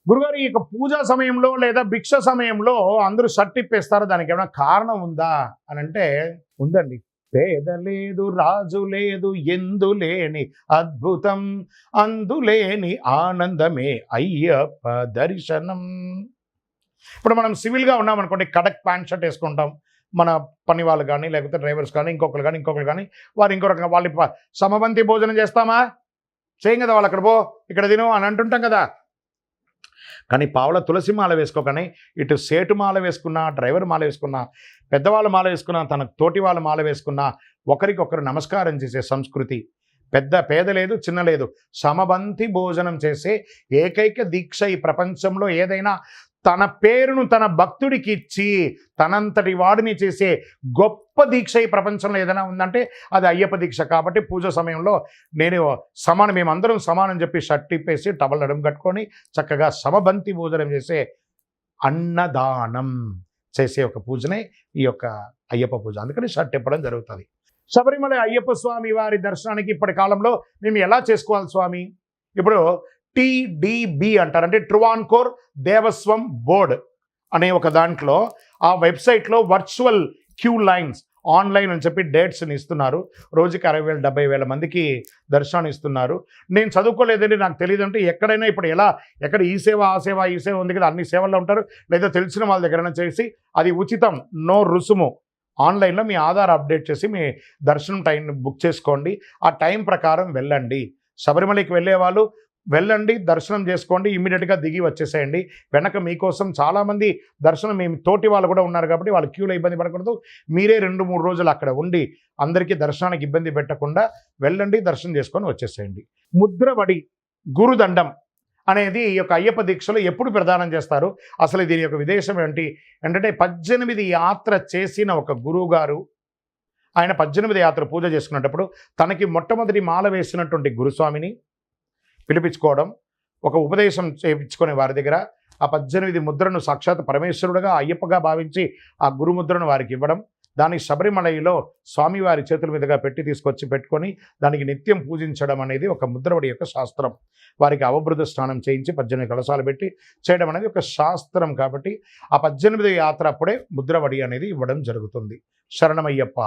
గురుగారు ఈ యొక్క పూజా సమయంలో లేదా భిక్ష సమయంలో అందరూ షర్ట్ ఇప్పేస్తారు, దానికి ఏమైనా కారణం ఉందా అని అంటే ఉందండి. పేద లేదు రాజు లేదు ఎందు లేని అద్భుతం అందులేని ఆనందమే అయ్యప్ప దర్శనం. ఇప్పుడు మనం సివిల్గా ఉన్నాం అనుకోండి, కడక్ ప్యాంట్ షర్ట్ వేసుకుంటాం. మన పని వాళ్ళు కానీ లేకపోతే డ్రైవర్స్ కానీ ఇంకొకరు కానీ వారు ఇంకో రకంగా వాళ్ళు సమబంతి భోజనం చేస్తామా, చేయం కదా, వాళ్ళు అక్కడ పో ఇక్కడ తిను అని అంటుంటాం కదా. కానీ పావుల తులసి మాల వేసుకోకని ఇటు సేటు మాల వేసుకున్నా, డ్రైవర్ మాల వేసుకున్నా, పెద్దవాళ్ళ మాల వేసుకున్నా, తన తోటి వాళ్ళ మాల వేసుకున్నా ఒకరికొకరు నమస్కారం చేసే సంస్కృతి. పేద లేదు చిన్న లేదు, సమబంతి భోజనం చేసే ఏకైక దీక్ష ఈ ప్రపంచంలో ఏదైనా తన పేరును తన భక్తుడికి ఇచ్చి తనంతటి వాడిని చేసే గొప్ప దీక్ష ఈ ప్రపంచంలో ఏదైనా ఉందంటే అది అయ్యప్ప దీక్ష. కాబట్టి పూజ సమయంలో మేమందరం సమానం చెప్పి షర్ట్ ఇప్పేసి టవల్ నడుం కట్టుకొని చక్కగా సమబంతి భోజనం చేసే అన్నదానం చేసే ఒక పూజనే ఈ యొక్క అయ్యప్ప పూజ. అందుకని షర్ట్ ఇప్పడం జరుగుతుంది. శబరిమల అయ్యప్ప స్వామి వారి దర్శనానికి ఇప్పటి కాలంలో మేము ఎలా చేసుకోవాలి స్వామి? ఇప్పుడు TDB అంటారు, అంటే ట్రువాన్కోర్ దేవస్వం బోర్డ్ అనే ఒక దాంట్లో ఆ వెబ్సైట్లో వర్చువల్ క్యూ లైన్స్ ఆన్లైన్ అని చెప్పి డేట్స్ని ఇస్తున్నారు. రోజుకి 60,000 70,000 మందికి దర్శనాన్ని ఇస్తున్నారు. నేను చదువుకోలేదండి, నాకు తెలియదు అంటే ఎక్కడైనా ఇప్పుడు ఎక్కడ ఈ సేవ ఆ సేవ ఈ సేవ ఉంది కదా, అన్ని సేవల్లో ఉంటారు. లేదా తెలిసిన వాళ్ళ దగ్గర చేసి అది ఉచితం, నో రుసుము. ఆన్లైన్లో మీ ఆధార్ అప్డేట్ చేసి మీ దర్శనం టైం బుక్ చేసుకోండి. ఆ టైం ప్రకారం వెళ్ళండి. శబరిమలకి వెళ్ళే వాళ్ళు వెళ్ళండి, దర్శనం చేసుకోండి, ఇమ్మీడియట్గా దిగి వచ్చేసేయండి. వెనక మీకోసం చాలామంది దర్శనం మీ తోటి వాళ్ళు కూడా ఉన్నారు కాబట్టి వాళ్ళ క్యూలో ఇబ్బంది పడకూడదు. మీరే 2-3 రోజులు అక్కడ ఉండి అందరికీ దర్శనానికి ఇబ్బంది పెట్టకుండా వెళ్ళండి, దర్శనం చేసుకొని వచ్చేసేయండి. ముద్రవడి గురుదండం అనేది ఈ యొక్క అయ్యప్ప దీక్షలో ఎప్పుడు ప్రదానం చేస్తారు? అసలు దీని యొక్క విదేశం ఏంటి అంటే 18 యాత్ర చేసిన ఒక గురువు గారు, ఆయన 18 యాత్ర పూజ చేసుకునేటప్పుడు తనకి మొట్టమొదటి మాల వేసినటువంటి గురుస్వామిని పిలిపించుకోవడం, ఒక ఉపదేశం చేయించుకునే వారి దగ్గర ఆ 18 ముద్రను సాక్షాత్ పరమేశ్వరుడుగా అయ్యప్పగా భావించి ఆ గురుముద్రను వారికి ఇవ్వడం, దాన్ని శబరిమలలో స్వామివారి చేతుల మీదుగా తీసుకొచ్చి పెట్టుకొని దానికి నిత్యం పూజించడం అనేది ఒక ముద్రవడి యొక్క శాస్త్రం. వారికి అవబృధ స్నానం చేయించి 18 కలశాలు పెట్టి చేయడం అనేది ఒక శాస్త్రం. కాబట్టి ఆ 18 యాత్ర అప్పుడే ముద్రవడి అనేది ఇవ్వడం జరుగుతుంది. శరణమయ్యప్ప.